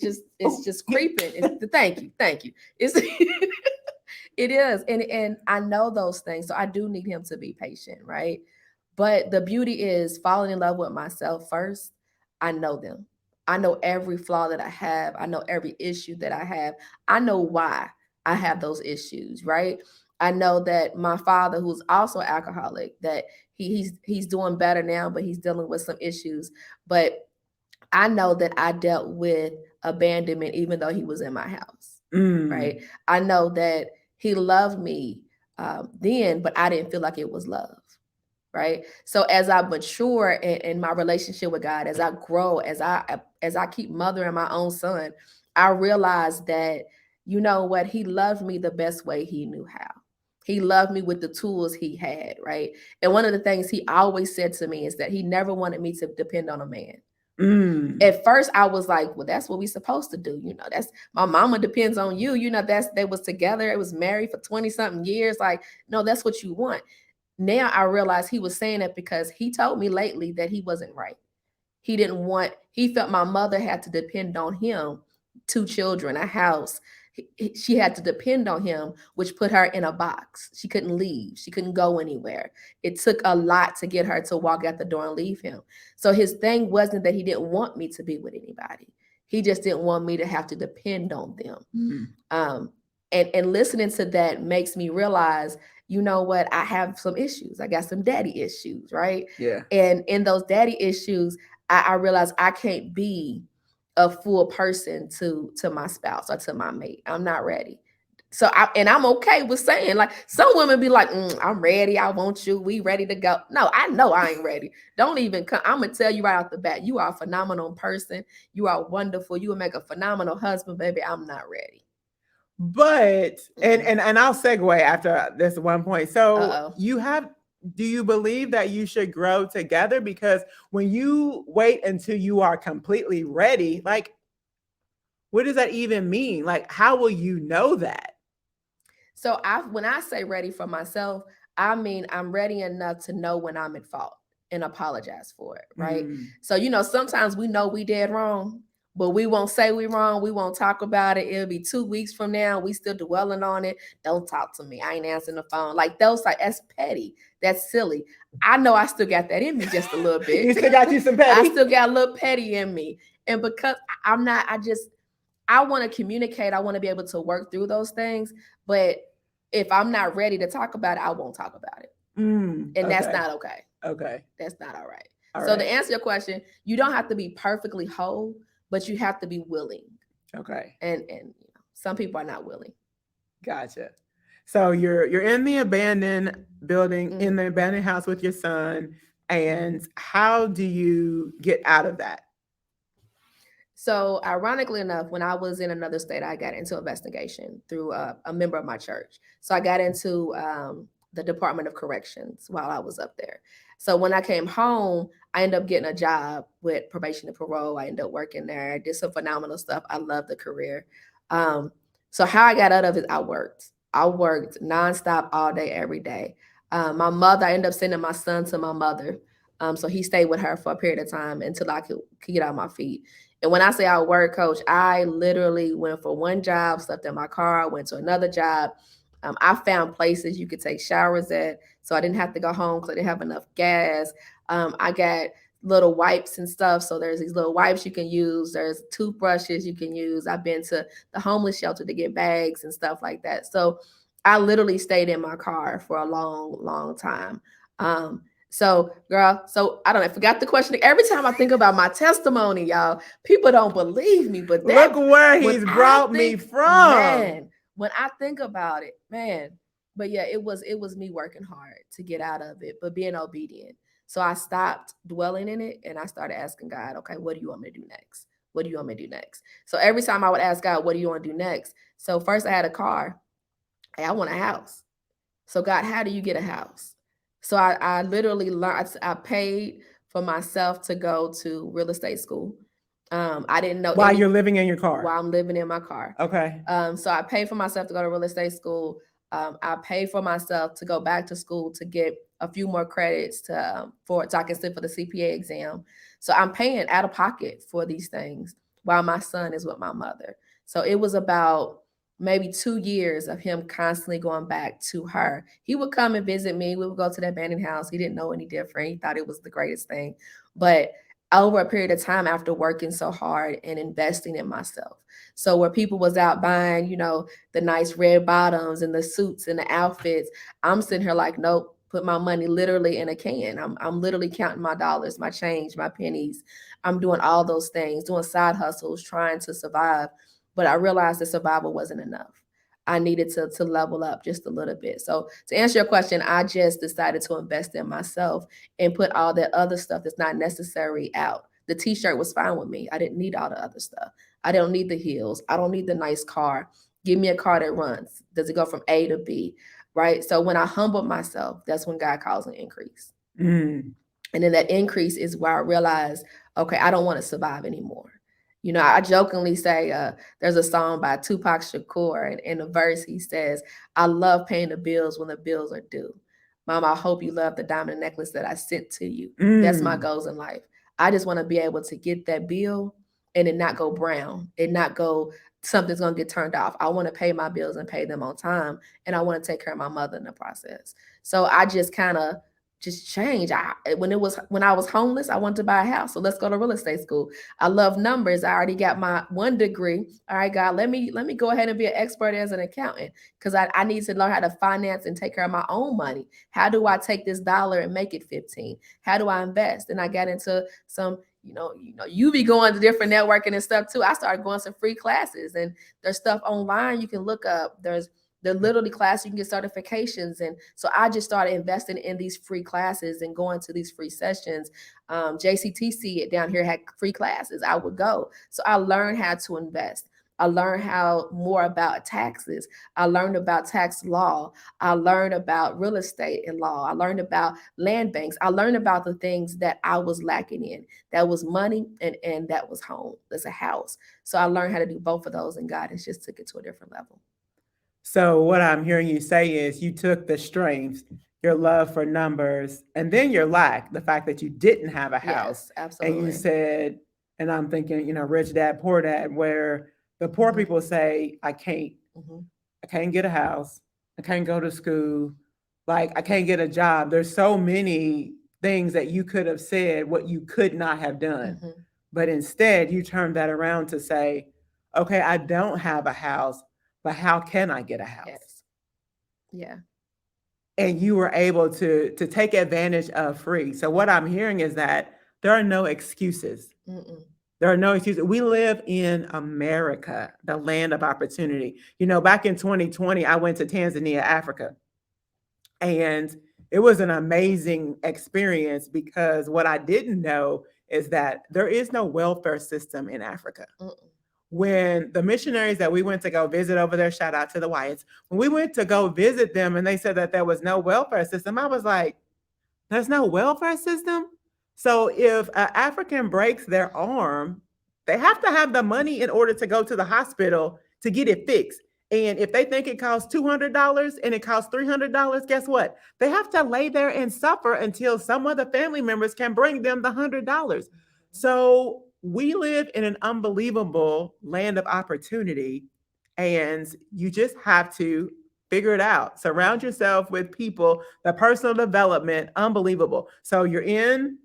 just creeping. Thank you. It is. And I know those things. So I do need him to be patient, right? But the beauty is falling in love with myself first. I know them. I know every flaw that I have. I know every issue that I have. I know why I have those issues, right? I know that my father, who's also an alcoholic, that he's doing better now, but he's dealing with some issues. But I know that I dealt with abandonment even though he was in my house, right? I know that he loved me then, but I didn't feel like it was love. Right. So as I mature in my relationship with God, as I grow, as I keep mothering my own son, I realize that, you know what, he loved me the best way he knew how. He loved me with the tools he had. Right. And one of the things he always said to me is that he never wanted me to depend on a man. At first I was like, well, that's what we're supposed to do. That's my mama depends on you. They was together. It was married for 20 something years. Like, no, that's what you want. Now I realize he was saying that because he told me lately that he wasn't right. He felt my mother had to depend on him, 2 children, a house. She had to depend on him, which put her in a box. She couldn't leave. She couldn't go anywhere. It took a lot to get her to walk out the door and leave him. So his thing wasn't that he didn't want me to be with anybody. He just didn't want me to have to depend on them. And listening to that makes me realize, you know what, I have some issues. I got some daddy issues, right? Yeah. And in those daddy issues, I realize I can't be a full person to my spouse or to my mate. I'm not ready. So I'm okay with saying, like, some women be like, I'm ready. I want you. We ready to go. No, I know I ain't ready. Don't even come. I'm going to tell you right off the bat, you are a phenomenal person. You are wonderful. You will make a phenomenal husband, baby. I'm not ready. But, and I'll segue after this one point. So do you believe that you should grow together? Because when you wait until you are completely ready, like, what does that even mean? Like, how will you know that? So when I say ready for myself, I mean, I'm ready enough to know when I'm at fault and apologize for it. Right. So, sometimes we know we did wrong, but we won't say we're wrong. We won't talk about it. It'll be 2 weeks from now. We still dwelling on it. Don't talk to me. I ain't answering the phone. Like those, like that's petty. That's silly. I know I still got that in me just a little bit. You still got you some I petty. still got a little petty in me. And because I'm not, I want to communicate. I want to be able to work through those things. But if I'm not ready to talk about it, I won't talk about it. And that's not okay. Okay. That's not all right. All so right. to answer your question, you don't have to be perfectly whole, but you have to be willing. Okay. And you know, some people are not willing. Gotcha. So you're in the abandoned building, in the abandoned house with your son, and how do you get out of that? So ironically enough, when I was in another state, I got into investigation through a member of my church. So I got into the Department of Corrections while I was up there. So when I came home, I ended up getting a job with probation and parole. I ended up working there. I did some phenomenal stuff. I love the career. So how I got out of it, I worked. I worked nonstop all day, every day. My mother, I ended up sending my son to my mother. So he stayed with her for a period of time until I could get on my feet. And when I say I work, coach, I literally went for one job, slept in my car, I went to another job. I found places you could take showers at, so I didn't have to go home because I didn't have enough gas. I got little wipes and stuff. So there's these little wipes you can use. There's toothbrushes you can use. I've been to the homeless shelter to get bags and stuff like that. So I literally stayed in my car for a long, long time. So, girl, so I don't know. I forgot the question. Every time I think about my testimony, y'all, people don't believe me. But look where he's brought me from. Man, when I think about it, man. But yeah, it was me working hard to get out of it, but being obedient. So I stopped dwelling in it and I started asking God, okay, what do you want me to do next? What do you want me to do next? So every time I would ask God, what do you want to do next? So first I had a car. Hey, I want a house. So God, how do you get a house? So I literally learned, I paid for myself to go to real estate school. I didn't know. While you're living in your car? While I'm living in my car. Okay. So I paid for myself to go to real estate school. I paid for myself to go back to school to get a few more credits so I can sit for the CPA exam. So I'm paying out of pocket for these things while my son is with my mother. So it was about maybe 2 years of him constantly going back to her. He would come and visit me. We would go to the abandoned house. He didn't know any different. He thought it was the greatest thing. But over a period of time, after working so hard and investing in myself, so where people was out buying, you know, the nice red bottoms and the suits and the outfits, I'm sitting here like, nope, put my money literally in a can. I'm literally counting my dollars, my change, my pennies. I'm doing all those things, doing side hustles, trying to survive. But I realized that survival wasn't enough. I needed to level up just a little bit. So to answer your question, I just decided to invest in myself and put all that other stuff that's not necessary out. The t-shirt was fine with me. I didn't need all the other stuff. I don't need the heels. I don't need the nice car. Give me a car that runs. Does it go from A to B? Right? So when I humbled myself, that's when God calls an increase. And then that increase is where I realized, okay, I don't want to survive anymore. You know, I jokingly say there's a song by Tupac Shakur, and in the verse he says, I love paying the bills when the bills are due. Mom, I hope you love the diamond necklace that I sent to you. That's my goals in life. I just want to be able to get that bill and it not go brown, and not go, something's going to get turned off. I want to pay my bills and pay them on time, and I want to take care of my mother in the process. So I just kind of just change. When I was homeless, I wanted to buy a house. So let's go to real estate school. I love numbers. I already got my 1 degree. All right, God, let me go ahead and be an expert as an accountant, because I need to learn how to finance and take care of my own money. How do I take this dollar and make it 15? How do I invest? And I got into some, you be going to different networking and stuff too. I started going some free classes, and there's stuff online you can look up. There's literally class you can get certifications. And so I just started investing in these free classes and going to these free sessions. JCTC down here had free classes. I would go. So I learned how to invest. I learned more about taxes. I learned about tax law. I learned about real estate and law. I learned about land banks. I learned about the things that I was lacking in. That was money, and that was home. That's a house. So I learned how to do both of those, and God has just took it to a different level. So what I'm hearing you say is you took the strengths, your love for numbers, and then your lack, the fact that you didn't have a house. Yes, absolutely. And you said, And I'm thinking, Rich Dad, Poor Dad, where the poor Mhm. people say, Mhm. I can't get a house. I can't go to school. Like, I can't get a job. There's so many things that you could have said what you could not have done. Mhm. But instead, you turn that around to say, okay, I don't have a house, but how can I get a house? Yes. Yeah. And you were able to take advantage of free. So what I'm hearing is that there are no excuses. Mm-mm. There are no excuses. We live in America, the land of opportunity. Back in 2020, I went to Tanzania, Africa, and it was an amazing experience because what I didn't know is that there is no welfare system in Africa. Mm-mm. When the missionaries that we went to go visit over there, shout out to the Wyatts, when we went to go visit them and they said that there was no welfare system, I was like, there's no welfare system? So if an African breaks their arm, they have to have the money in order to go to the hospital to get it fixed. And if they think it costs $200 and it costs $300, guess what? They have to lay there and suffer until some of the family members can bring them the $100. So we live in an unbelievable land of opportunity, and you just have to figure it out. Surround yourself with people, the personal development, unbelievable. So you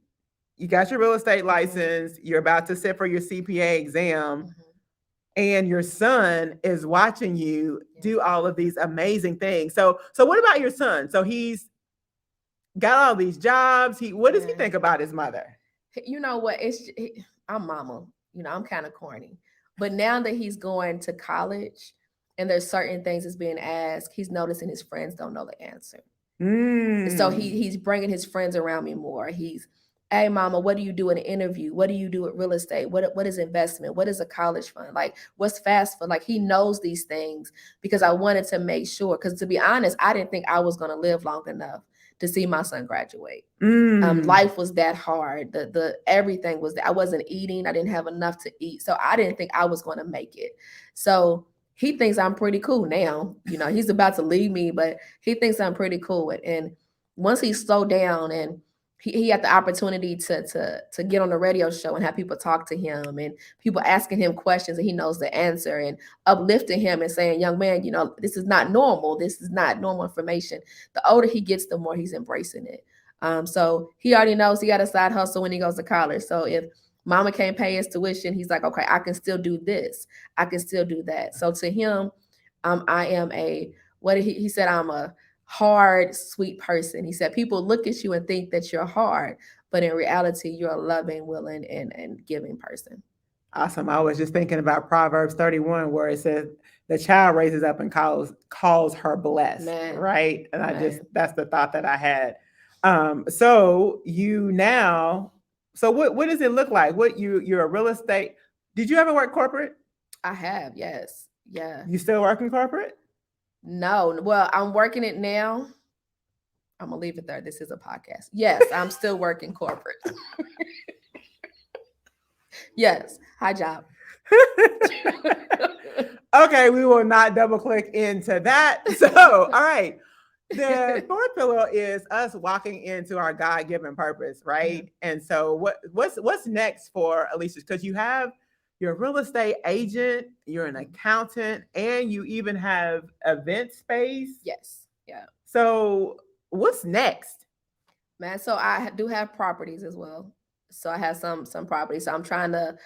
got your real estate license, you're about to sit for your CPA exam, Mhm. and your son is watching you do all of these amazing things. So what about your son? So he's got all these jobs. What does he Yeah. think about his mother? You know what? I'm mama. I'm kind of corny, but now that he's going to college and there's certain things that's being asked, he's noticing his friends don't know the answer. So Mm. he's bringing his friends around me more. Hey mama, what do you do in an interview? What do you do with real estate? What is investment? What is a college fund? Like what's fast food? Like he knows these things because I wanted to make sure. Because to be honest, I didn't think I was going to live long enough to see my son graduate. Mm. Life was that hard. The everything was that I wasn't eating. I didn't have enough to eat, so I didn't think I was going to make it. So he thinks I'm pretty cool now. He's about to leave me, but he thinks I'm pretty cool. And once he slowed down and he had the opportunity to get on the radio show and have people talk to him and people asking him questions and he knows the answer and uplifting him and saying, young man, this is not normal. This is not normal information. The older he gets, the more he's embracing it. So he already knows he got a side hustle when he goes to college. So if mama can't pay his tuition, he's like, okay, I can still do this. I can still do that. So to him, I am he said, I'm a hard, sweet person. He said, people look at you and think that you're hard, but in reality, you're a loving, willing, and giving person. Awesome. I was just thinking about Proverbs 31, where it says, the child raises up and calls her blessed, Man, right? And man. that's the thought that I had. So you now, so what does it look like? You're a real estate. Did you ever work corporate? I have, yes. Yeah. You still work in corporate? No, well, I'm working it now. I'm gonna leave it there. This is a podcast. Yes, I'm still working corporate. Yes, high job. Okay, we will not double click into that. So, all right. The fourth pillar is us walking into our God-given purpose, right? Yeah. And so what's next for Aleshia? Because you're a real estate agent, you're an accountant, and you even have event space. Yes. Yeah. So what's next? Man, so I do have properties as well. So I have some properties. So I'm trying to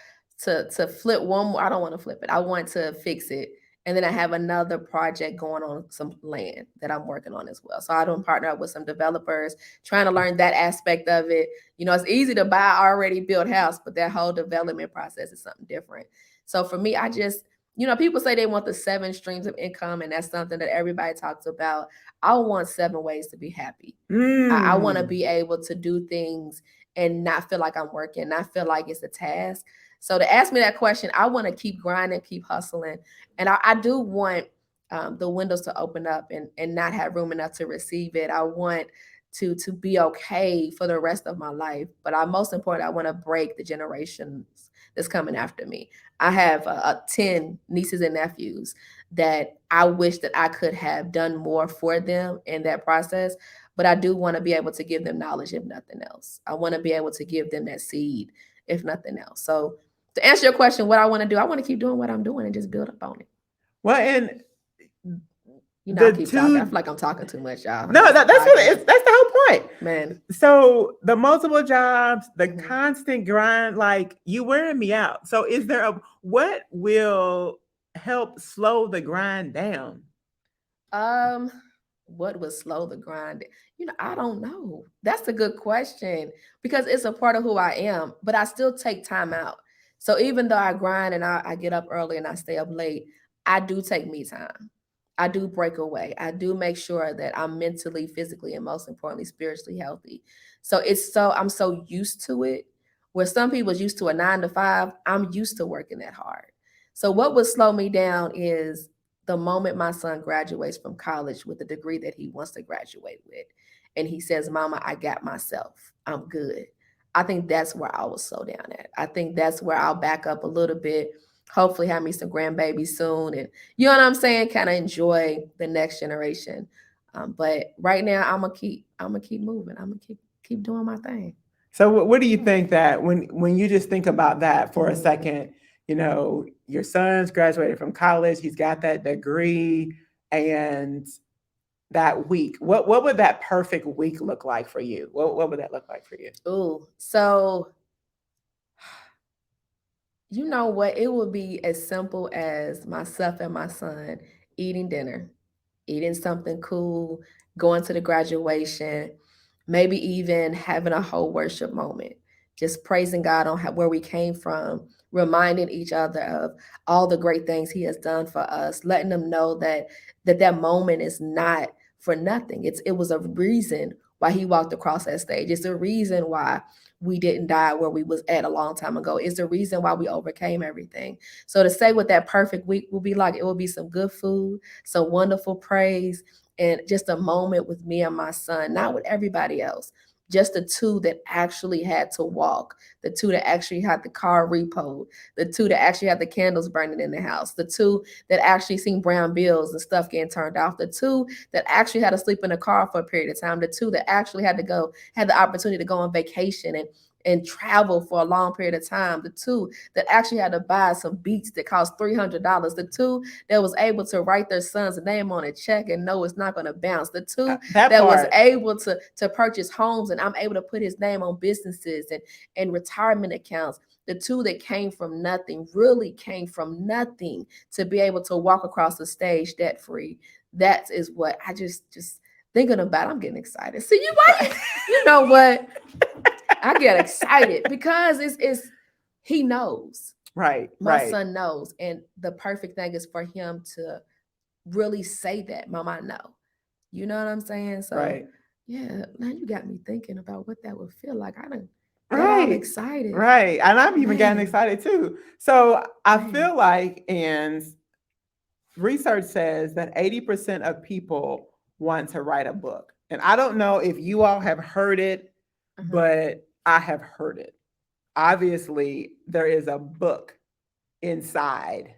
flip one more. I don't want to flip it. I want to fix it. And then I have another project going on some land that I'm working on as well. So I don't partner up with some developers, trying to learn that aspect of it. It's easy to buy already built house, but that whole development process is something different. So for me, I just, people say they want the 7 streams of income, and that's something that everybody talks about. I want 7 ways to be happy. I want to be able to do things and not feel like I'm working, not feel like it's a task. So to ask me that question, I want to keep grinding, keep hustling. And I do want the windows to open up and not have room enough to receive it. I want to be okay for the rest of my life. But most important, I want to break the generations that's coming after me. I have 10 nieces and nephews that I wish that I could have done more for them in that process. But I do want to be able to give them knowledge, if nothing else. I want to be able to give them that seed, if nothing else. So To answer your question, what I want to do, I want to keep doing what I'm doing and just build up on it. Well, and You know, I the keep talking. I two, feel like I'm talking too much, y'all. no, that's really, that's the whole point. Man. So the multiple jobs, the Mhm. constant grind, like you wearing me out. So is there what will help slow the grind down? Um, what would slow the grind? You know, I don't know. That's a good question because it's a part of who I am, but I still take time out. So even though I grind and I get up early and I stay up late, I do take me time. I do break away. I do make sure that I'm mentally, physically, and most importantly, spiritually healthy. So I'm so used to it. Where some people's used to a 9 to 5, I'm used to working that hard. So what would slow me down is the moment my son graduates from college with the degree that he wants to graduate with, and he says, Mama, I got myself, I'm good. I think that's where I will slow down at. I think that's where I'll back up a little bit, hopefully have me some grandbabies soon. And you know what I'm saying? Kind of enjoy the next generation. But right now I'm gonna keep moving. I'm gonna keep doing my thing. So what do you think that when you just think about that for a Mhm. second, you know, your son's graduated from college, he's got that degree, and that week, what would that perfect week look like for you? What would that look like for you? Ooh, so you know what? It would be as simple as myself and my son eating dinner, eating something cool, going to the graduation, maybe even having a whole worship moment, just praising God on where we came from, reminding each other of all the great things He has done for us, letting them know that moment is not for nothing. It was a reason why He walked across that stage. It's a reason why we didn't die where we was at a long time ago. It's the reason why we overcame everything. So to say what that perfect week will be like, it will be some good food, some wonderful praise, and just a moment with me and my son, not with everybody else. Just the two that actually had to walk, the two that actually had the car repoed, the two that actually had the candles burning in the house, the two that actually seen brown bills and stuff getting turned off, the two that actually had to sleep in a car for a period of time, the two that actually had the opportunity to go on vacation and travel for a long period of time, the two that actually had to buy some beats that cost $300, the two that was able to write their son's name on a check and know it's not going to bounce, the two that was able to purchase homes and I'm able to put his name on businesses and retirement accounts, the two that came from nothing, really came from nothing to be able to walk across the stage debt free. That is what I just thinking about. I'm getting excited. See, you know what? I get excited because it's he knows. Right, My right. son knows. And the perfect thing is for him to really say that, Mama, I know. You know what I'm saying? So Right. yeah, now you got me thinking about what that would feel like. I done got all Right. excited. Right. And I'm even getting Man. excited too. So I Man. feel like, and research says that 80% of people want to write a book. And I don't know if you all have heard it, but I have heard it. Obviously, there is a book inside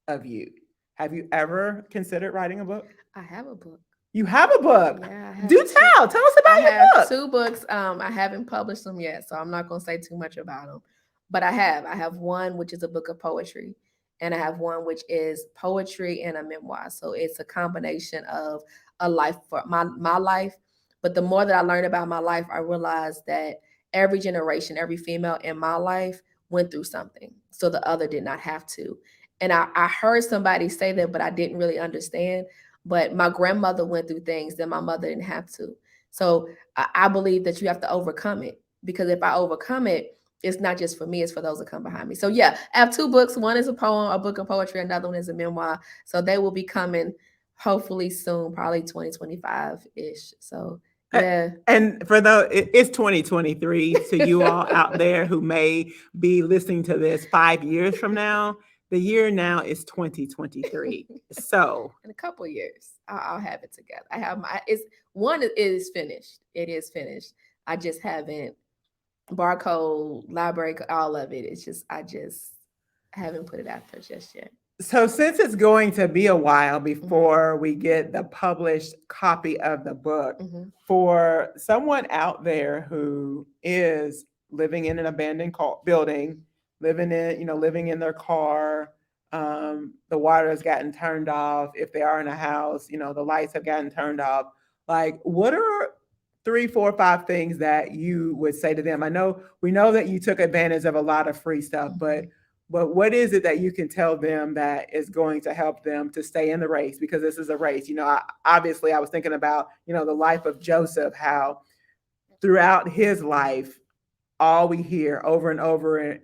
of you. Have you ever considered writing a book? I have a book. You have a book. Yeah, I have Do tell. Tell us about your book. 2 books. I haven't published them yet, so I'm not going to say too much about them. But I have one which is a book of poetry, and I have one which is poetry and a memoir. So it's a combination of a life for my life. But the more that I learned about my life, I realized that every generation, every female in my life went through something, so the other did not have to. And I heard somebody say that, but I didn't really understand. But my grandmother went through things that my mother didn't have to. So I believe that you have to overcome it, because if I overcome it, it's not just for me, it's for those that come behind me. So yeah, I have 2 books. One is a poem, a book of poetry. Another one is a memoir. So they will be coming hopefully soon, probably 2025-ish. So yeah. And for it's 2023. So you all out there who may be listening to this 5 years from now, the year now is 2023. So in a couple of years, I'll have it together. I have it is finished. It is finished. I just haven't barcode, library, all of it. It's just I just haven't put it out there just yet. So since it's going to be a while before we get the published copy of the book, for someone out there who is living in an abandoned building, living in their car. The water has gotten turned off. If they are in a house, the lights have gotten turned off. Like, what are three, four, five things that you would say to them? We know that you took advantage of a lot of free stuff, but what is it that you can tell them that is going to help them to stay in the race? Because this is a race. Obviously, I was thinking about, the life of Joseph, how throughout his life, all we hear over and over,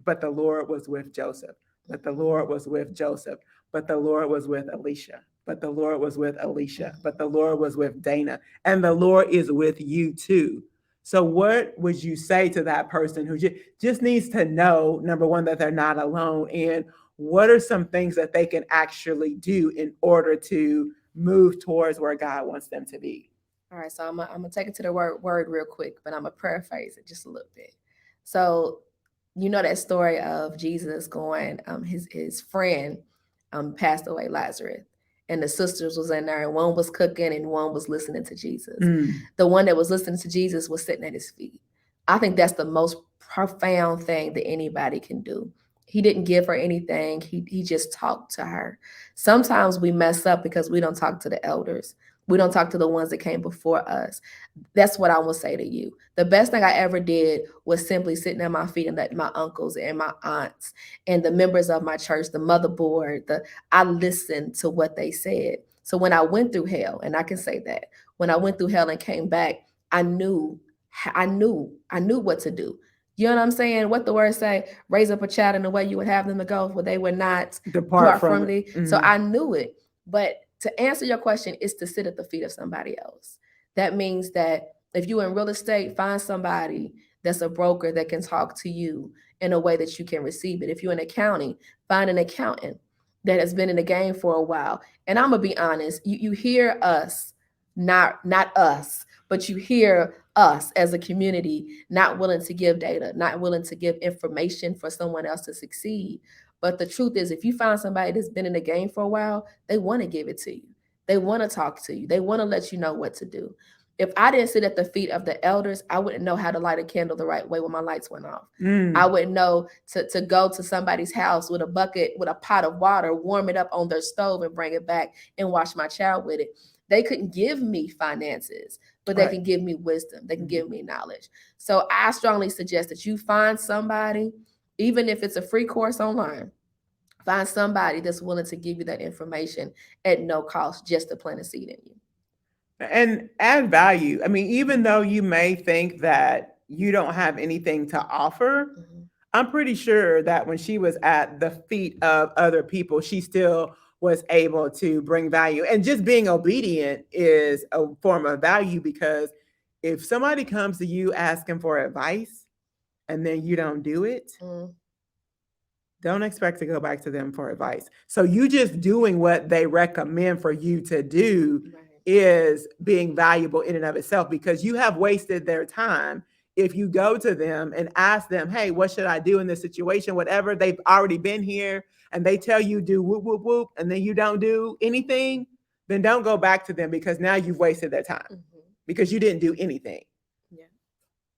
but the Lord was with Joseph, but the Lord was with Joseph, but the Lord was with Aleshia, but the Lord was with Aleshia, but the Lord was with Dana, and the Lord is with you too. So what would you say to that person who just needs to know, number one, that they're not alone, and what are some things that they can actually do in order to move towards where God wants them to be? All right, so I'm gonna take it to the word real quick, but I'm gonna paraphrase it just a little bit. So you know that story of Jesus going, his friend passed away, Lazarus, and the sisters was in there, and one was cooking and one was listening to Jesus. The one that was listening to Jesus was sitting at his feet. I think that's the most profound thing that anybody can do. He didn't give her anything. He just talked to her. Sometimes we mess up because we don't talk to the elders. We don't talk to the ones that came before us. That's what I will say to you. The best thing I ever did was simply sitting at my feet and let my uncles and my aunts and the members of my church, the motherboard, I listened to what they said. So when I went through hell, and I can say that, when I went through hell and came back, I knew what to do. You know what I'm saying? What the word say? Raise up a child in the way you would have them to go, where they would not depart from thee. So I knew it. But to answer your question is to sit at the feet of somebody else. That means that if you're in real estate, find somebody that's a broker that can talk to you in a way that you can receive it. If you're in accounting, find an accountant that has been in the game for a while. And I'm gonna be honest, you hear us, not us, but you hear us as a community not willing to give data, not willing to give information for someone else to succeed. But the truth is, if you find somebody that's been in the game for a while, they want to give it to you. They want to talk to you. They want to let you know what to do. If I didn't sit at the feet of the elders, I wouldn't know how to light a candle the right way when my lights went off. I wouldn't know to go to somebody's house with a bucket, with a pot of water, warm it up on their stove and bring it back and wash my child with it. They couldn't give me finances, but they can give me wisdom. They can give me knowledge. So I strongly suggest that you find somebody, even if it's a free course online, find somebody that's willing to give you that information at no cost just to plant a seed in you. And add value. I mean, even though you may think that you don't have anything to offer, I'm pretty sure that when she was at the feet of other people, she still was able to bring value. And just being obedient is a form of value, because if somebody comes to you asking for advice and then you don't do it, don't expect to go back to them for advice. So you just doing what they recommend for you to do is being valuable in and of itself, because you have wasted their time. If you go to them and ask them, hey, what should I do in this situation? Whatever, they've already been here and they tell you do whoop, whoop, whoop, and then you don't do anything, then don't go back to them, because now you've wasted their time because you didn't do anything.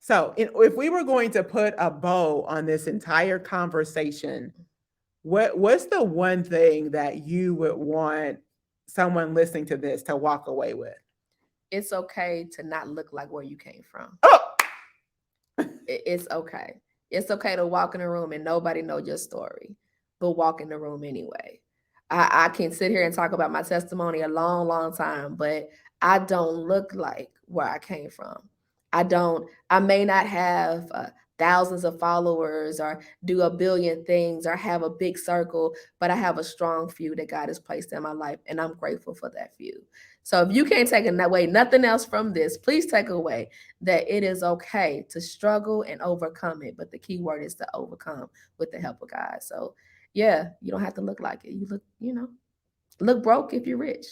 So if we were going to put a bow on this entire conversation, what's the one thing that you would want someone listening to this to walk away with? It's okay to not look like where you came from. Oh! It's okay. It's okay to walk in a room and nobody know your story, but walk in the room anyway. I can sit here and talk about my testimony a long, long time, but I don't look like where I came from. I may not have thousands of followers or do a billion things or have a big circle, but I have a strong few that God has placed in my life, and I'm grateful for that few. So if you can't take away nothing else from this, please take away that it is okay to struggle and overcome it. But the key word is to overcome with the help of God. So yeah, you don't have to look like it. You look broke if you're rich.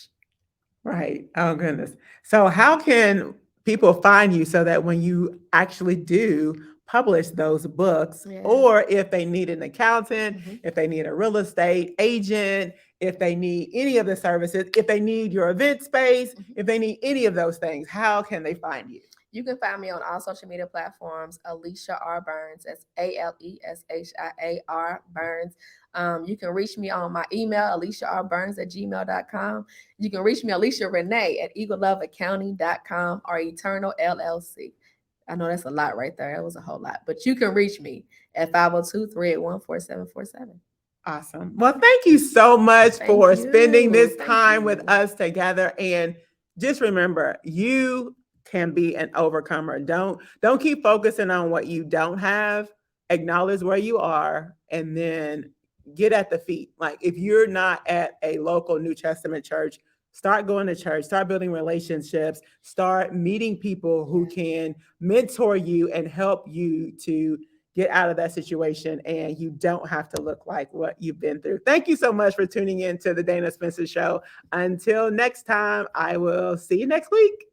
Right. Oh, goodness. So how can people find you so that when you actually do publish those books, or if they need an accountant, if they need a real estate agent, if they need any of the services, if they need your event space, if they need any of those things, how can they find you? You can find me on all social media platforms, Aleshia R. Burns. That's Aleshia Burns. You can reach me on my email, AleshiaRBurns@gmail.com. You can reach me, Alicia Renee, at eagleloveaccounting.com or Eternal LLC. I know that's a lot right there. That was a whole lot. But you can reach me at 502-381-4747. Awesome. Well, thank you so much Thank for you. spending this Thank time you. with us together. And just remember, you can be an overcomer. Don't keep focusing on what you don't have. Acknowledge where you are and then get at the feet. Like if you're not at a local New Testament church, start going to church, start building relationships, start meeting people who can mentor you and help you to get out of that situation, and you don't have to look like what you've been through. Thank you so much for tuning in to the Dana Spencer Show. Until next time, I will see you next week.